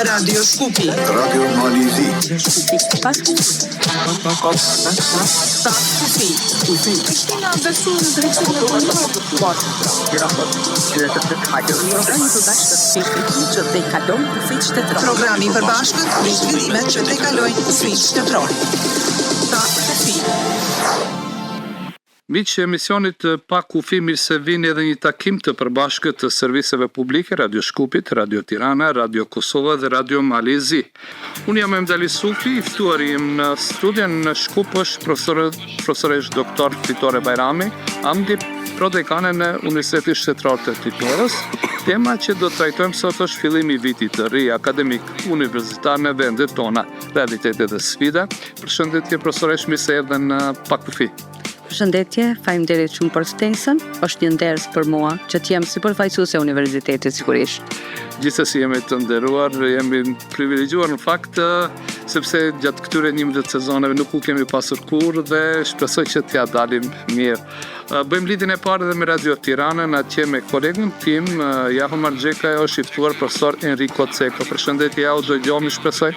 Radio Shkupi. Radio Malizi. Prishtina besu në drejtsinë e programi i përbashkët për zhvillimet që të kalojnë ufit shtetëror. Miq e emisionit Pa Kufi, mirë se vini edhe një takim të përbashkët të serviseve publike, Radio Shkupit, Radio Tirana, Radio Kosova dhe Radio Malizi. Unë jam Emdali Sufi, i ftuar im në studion në Shkup është profesoresh doktor Fitore Bajrami, amdi prodekane në Universitetin Shtetëror të Titorës. Tema që do të trajtojmë sot është fillimi i vitit të ri akademik universitar në vendet tona, realitetet dhe sfida. Përshëndetje profesoresh, mirë se erdhe në Pa Kufi. Përshëndetje, faleminderit shumë për ftesën. Është një nderës për mua që të jem si përfaqësuese e universitetit sigurisht. Gjithsesi jemi të nderuar, jemi privilegjuar në fakt sepse gjatë këtyre 11 sezoneve nuk u kemi pasur kurrë dhe shpresoj që t'ja dalim mirë. Bëjmë lidhjen e parë edhe me Radio Tiranën, atje me kolegun tim, Jaho Marxheka, është i ftuar profesor Enrico Ceko. Përshëndetje Jaho, do dëgjojmë shpresoj.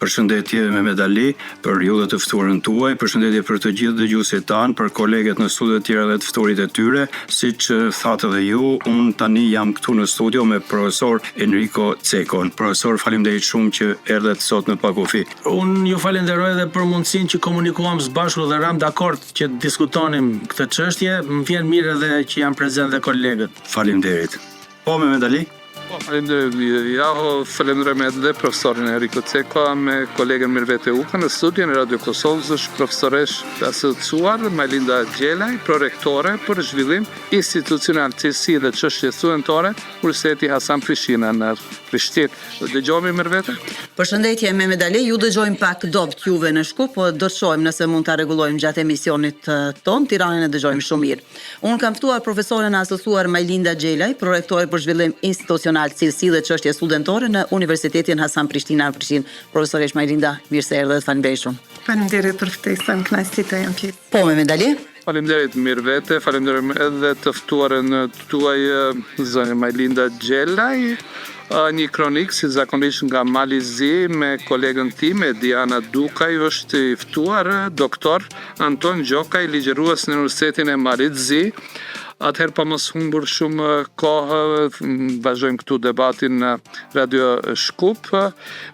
Përshëndetje me medali për ju dhe të ftuarën tuaj, përshëndetje për të gjithë dëgjuesit tanë, për kolegët në studio të tjera dhe të ftuarit e tyre, siç thatë edhe ju, unë tani jam këtu në studio me profesor Enrico Cekon. Profesor, faleminderit shumë që erdhet sot në Pa Kufi. Unë ju falenderoj edhe për mundësinë që komunikuam së bashku dhe ram dakord që diskutonim këtë çështje. Më vjen mirë edhe që janë prezent dhe kolegët. Faleminderit. Po me medali? Faleminderit Jaho, falenderojmë edhe profesorin Enrico Ceko me kolegen Mirvete Uka në studion e Radio Kosovës, është profesoresh të asociuar Majlinda Gjelaj, prorektore për zhvillim institucional, cilësi dhe çështje studentore, Universiteti Hasan Prishtina në Prishtinë. Dëgjojmë Mirvete? Përshëndetje me medali, ju dëgjojmë pak dopt juve në Shkup, po do të shohim nëse mund ta rregullojmë gjatë emisionit ton. Tiranën e dëgjojmë shumë mirë. Unë kam ftuar profesoren asociuar Majlinda Gjelaj, prorektore për zhvillim institucional, cilësi dhe çështje studentore në Universitetin Hasan Prishtina në Prishtinë. Profesoresh Majlinda, mirë se erdhe, faleminderit shumë. Faleminderit për ftesën, kënaqësi të jam pjesë. Po me medali? Faleminderit Mirvete, faleminderit edhe të ftuarën tuaj zonja Majlinda Gjelaj. Një kronik si zakonisht nga Malizi me kolegën time Diana Dukaj, është i ftuar doktor Anton Gjokaj, ligjërues në Universitetin e Malizi. Atëherë pa mos humbur shumë kohë, vazhdojmë këtu debatin në Radio Shkup.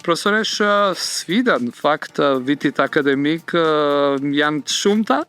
Profesoresh, sfidat në fakt vitit akademik janë të shumta.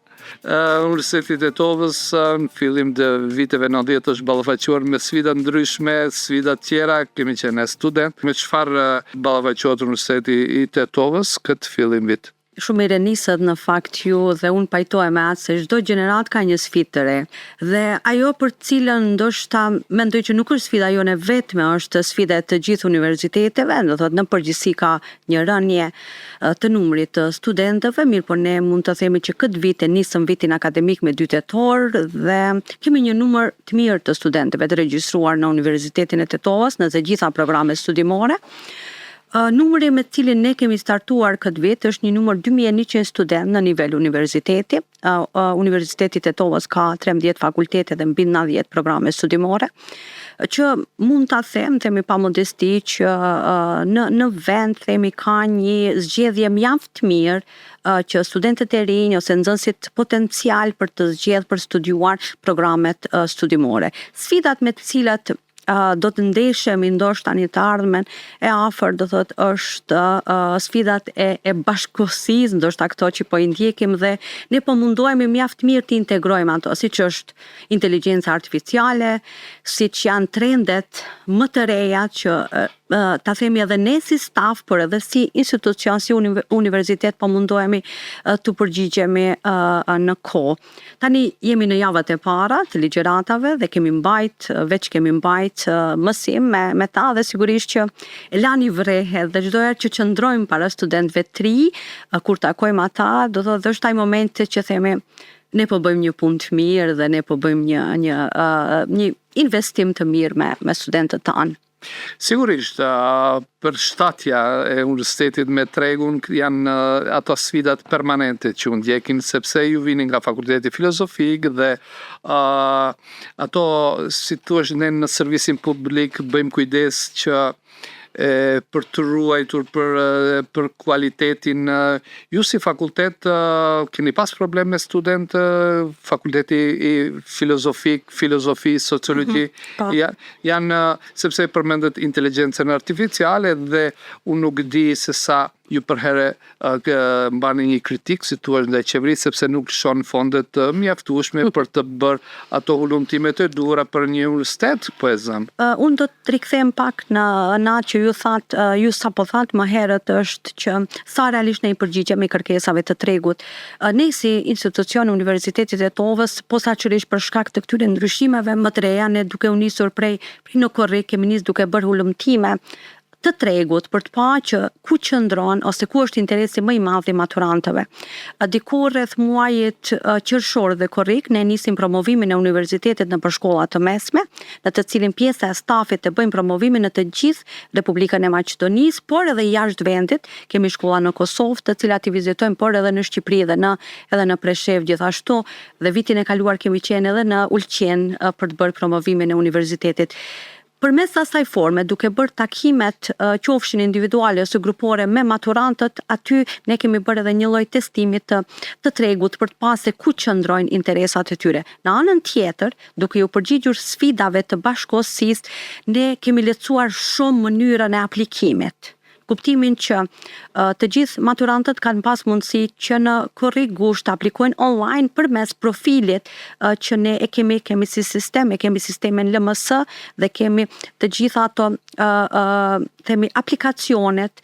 Universiteti i Tetovës në fillim të viteve 90 është ballafaquar me sfida ndryshme, sfida tjera, kemi qenë student. Me çfarë ballafaqohet Universiteti i Tetovës këtë fillim vit? Shumë i renisët në fakt ju dhe unë pajtohem me atë se çdo gjenerat ka një sfidë të re. Dhe ajo për cilën ndoshta mendoj që nuk është sfida jone vetme, është sfida e të gjithë universiteteve, do thotë në përgjithësi ka një rënje të numrit të studentëve, mirë po ne mund të themi që këtë vit e nisëm vitin akademik me 2 tetor dhe kemi një numër të mirë të studentëve të regjistruar në Universitetin e Tetovës në të gjitha programet studimore. Numri me cilin ne kemi startuar këtë vit është një numër 2100 student në nivel universiteti. Universiteti i Tetovës ka 13 fakultete dhe mbi 90 programe studimore, që mund ta themi pa modesti që në vend themi ka një zgjedhje mjaft mirë që studentët e rinj ose nxënësit potencial për të zgjedhur për studiuar programet studimore. Sfidat me të cilat do të ndeshemi ndoshta një të ardhmen e afër, do thotë është sfidat e bashkëkohësisë, ndoshta këto që po i ndjekim dhe ne po mundohemi mjaft mirë të integrojmë ato, siç është inteligjenca artificiale, siç janë trendet më të reja që ta themi edhe ne si staf, por edhe si institucion, si universitet po mundohemi të përgjigjemi në kohë. Tani jemi në javat e para të ligjëratave dhe kemi mbajt mësim me ta dhe sigurisht që elani vrehet dhe çdo herë që qëndrojmë para studentëve të ri, kur takojmë ata, do thotë është ai momenti që themi ne po bëjmë një punë të mirë dhe ne po bëjmë një investim të mirë me studentët tanë. Sigurisht, përshtatja e universitetit me tregun janë ato sfidat permanente që u ndjekin sepse ju vini nga fakulteti filozofik dhe ato, si thua, ne në servisin publik bëjmë kujdes që për të ruajtur për kualitetin. Ju si fakultet keni pas problem me student, fakulteti i filozofi, sociologji, janë sepse përmendet inteligjencën artificiale dhe unë nuk di se sa ju përhere mbani një kritik si thua ndaj qeverisë sepse nuk lëshon fondet të mjaftueshme për të bërë ato hulumtimet e duhura për një universitet, po e zëm. Unë do të rikthem pak në atë që ju sapo thatë më herët është që sa realisht ne i përgjigjemi kërkesave të tregut. Ne si institucion Universitetit e Tovës, posaçërisht për shkak të këtyre ndryshimeve më të reja, ne duke u nisur prej në korrik, kemi nisur duke bërë hulumtime të tregut për të pa që ku qëndron ose ku është interesi më i madh i maturantëve. Diku rreth muajit qershor dhe korrik ne nisim promovimin e universitetit në shkollat të mesme, në të cilin pjesa e stafit të bëjmë promovimin në të gjithë Republikën e Maqedonisë, por edhe jashtë vendit. Kemi shkolla në Kosovë, të cilat i vizitojmë, por edhe në Shqipëri dhe edhe në Preshevë gjithashtu, dhe vitin e kaluar kemi qenë edhe në Ulqen për të bërë promovimin e universitetit. Përmes asaj forme, duke bërë takimet qofshin individuale ose grupore me maturantët, aty ne kemi bërë edhe një lloj testimit të tregut për të pasur ku qëndrojnë interesat e tyre. Në anën tjetër, duke u përgjigjur sfidave të bashkëkohësisë, ne kemi lehtësuar shumë mënyrën e aplikimit. Kuptimin që të gjithë maturantët kanë pas mundësi që në korrik gusht të aplikojnë online përmes profilit që ne kemi si sistem, kemi sistemin LMS dhe kemi të gjitha ato aplikacionet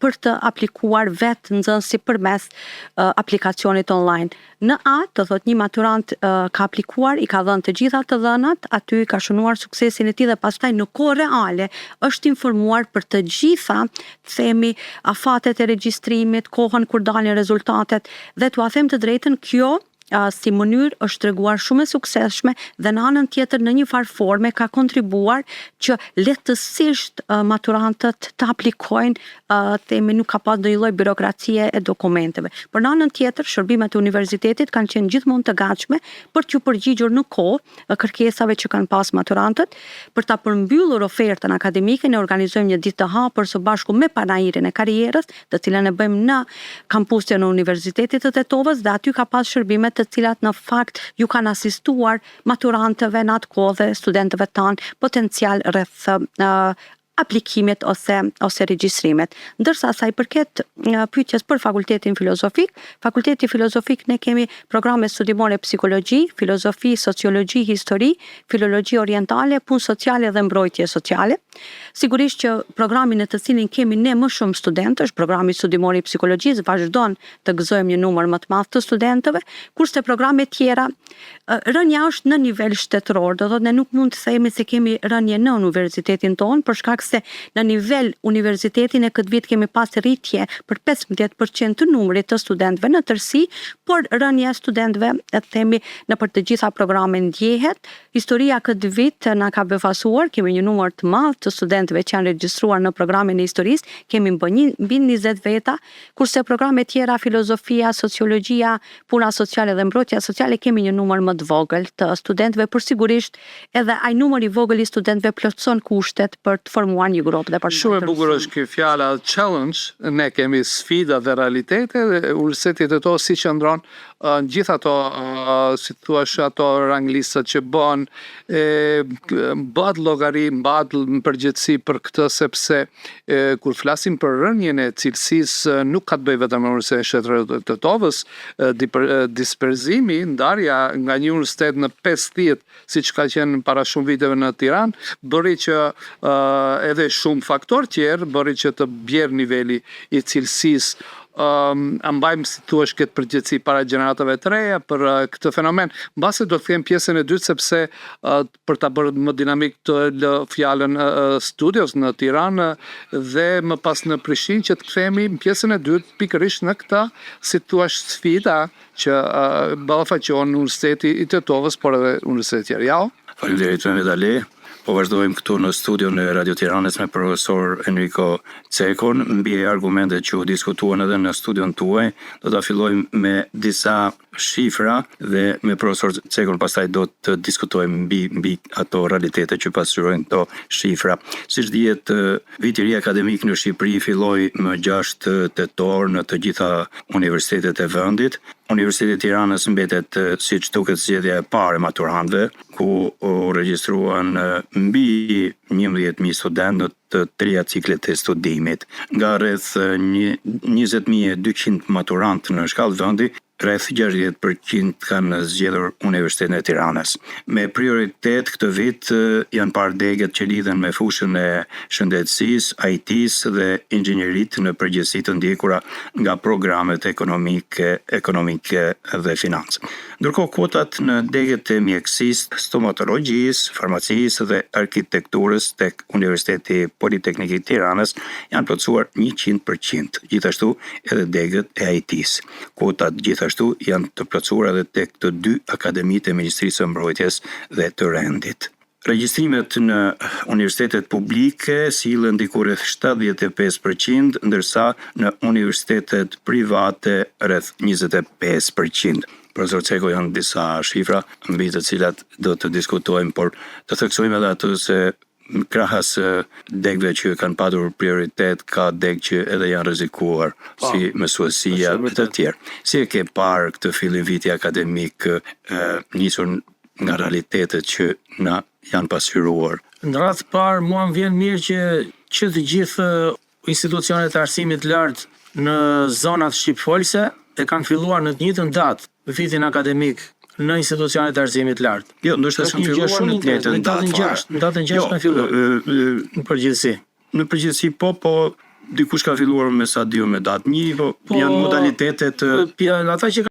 për të aplikuar vetë nxënësi përmes aplikacionit online. Në atë, të thot, një maturant ka aplikuar, i ka dhënë të gjitha të dhënat, aty ka shënuar suksesin e tij dhe pastaj në kohë reale është informuar për të gjitha, themi, afatet e regjistrimit, kohën kur dalin rezultatet, dhe t'ua them të drejtën, kjo si mënyrë është treguar shumë e suksesshme dhe në anën tjetër në një farë forme ka kontribuar që lehtësisht maturantët të aplikojnë, themi, nuk ka pas ndonjë lloj birokracie e dokumenteve. Por në anën tjetër, shërbimet e universitetit kanë qenë gjithmonë të gatshme për t'u përgjigjur në kohë kërkesave që kanë pas maturantët. Për ta përmbyllur ofertën akademike, ne organizojmë një ditë të hapur së bashku me panairin e karrierës, të cilën e bëjmë në kampusin e Universitetit të Tetovës, dhe aty ka pas shërbime të cilat në fakt ju kanë asistuar maturantëve në atë kohë dhe studentëve tanë potencial rreth aplikimit ose regjistrimet. Ndërsa sa i përket pyetjes për fakultetin filozofik, fakulteti filozofik ne kemi programe studimore psikologji, filozofi, sociologji, histori, filologji orientale, punë sociale dhe mbrojtje sociale. Sigurisht që programin në të cilin kemi ne më shumë studentë, është programi studimor i psikologjisë, vazhdon të gëzojmë një numër më të madh të studentëve, kurse programe tjera rënja është në nivel shtetëror, do thotë ne nuk mund të themi se kemi rënje në universitetin tonë, për shkak se në nivel universitetin e këtë vit kemi pas rritje për 15% të numrit të studentëve në tërësi, por rënja e studentëve, themi, në për të gjitha programe ndjehet. Historia këtë vit na ka befasuar, kemi një numër të madh të studentëve që janë regjistruar në programin e historisë, kemi mbi 20 veta, kurse programe tjera, filozofia, sociologjia, puna sociale dhe mbrojtja sociale, kemi një numër më të vogël të studentëve, por sigurisht edhe ai numër i vogël i studentëve plotson kushtet për të formuar një grup dhe për të. Shumë e bukur është kjo fjala challenge, ne kemi sfida dhe realitete, dhe Universiteti i Tetovës si qëndron në gjithë ato, si thua, ato ranglistat që bën, bëhet llogari, bëhet në përgjithësi për këtë, sepse kur flasim për rënjen e cilësisë, nuk ka të bëjë vetëm me Universitetin e Tetovës, disperzimi, ndarja nga një universitet në 50, siç ka qenë para shumë viteve në Tiranë, bëri që edhe shumë faktor tjerë, bëri që të bjerë niveli i cilësisë. Mbajmë, si thua, këtë përgjithësi para gjeneratave të reja për këtë fenomen. Mbase do të them pjesën e dytë, sepse për ta bërë më dinamik të lë fjalën studios në Tiranë dhe më pas në Prishtinë, që të kthehemi në pjesën e dytë pikërisht në këtë, si thua, sfida që ballafaqohen Universiteti i Tetovës, por edhe universitetet tjerë. Faleminderit me medali. Po vazhdojmë këtu në studion e Radio Tiranës me profesor Enrico Cekon, mbi argumentet që u diskutuan edhe në studion tuaj. Do ta fillojmë me disa shifra dhe me profesor Cekon pastaj do të diskutojmë mbi ato realitete që pasqyrojnë këto shifra. Siç dihet, viti i ri akademik në Shqipëri filloi më 6 tetor në të gjitha universitetet e vendit. Universiteti i Tiranës mbetet siç duket zgjedhja e parë e maturantëve, ku u regjistruan mbi 11.000 studentë në të treja ciklet e studimit. Nga rreth 20.200 maturantë në shkallë vendi, rreth 60% kanë zgjedhur Universitetin e Tiranës. Me prioritet këtë vit janë parë degët që lidhen me fushën e shëndetësisë, IT-së dhe inxhinierisë në përgjithësi të ndjekura nga programet ekonomike dhe financë. Ndërkohë kuotat në degët e mjekësisë, stomatologjisë, farmacisë dhe arkitekturës tek Universiteti Politeknik i Tiranës janë plotësuar 100%. Gjithashtu edhe degët e IT-së. Kuotat gjithashtu janë të plotësuar edhe tek të 2 akademitë e Ministrisë së Mbrojtjes dhe të Rendit. Regjistrimet në universitetet publike sillen diku rreth 75%, ndërsa në universitetet private rreth 25%. Profesor Ceko, janë disa shifra mbi të cilat do të diskutojmë, por të theksojmë edhe atë se krahas degëve që kanë patur prioritet, ka degë që edhe janë rrezikuar, si mësuesia dhe të tjerë. Si e ke parë këtë fillim viti akademik nisur nga realitetet që na janë pasqyruar? Në radhë të parë, mua më vjen mirë që të gjithë institucionet e arsimit lartë në zonat shqipfolse e kanë filluar në të njëjtën datë vitin akademik në institucionet e arsimit lartë. Jo, ndoshta kanë filluar në të njëjtën datë. Në datën 6 kanë filluar. Në përgjithësi. Në përgjithësi po dikush ka filluar me sa diu me datë 1, po janë modalitetet ata që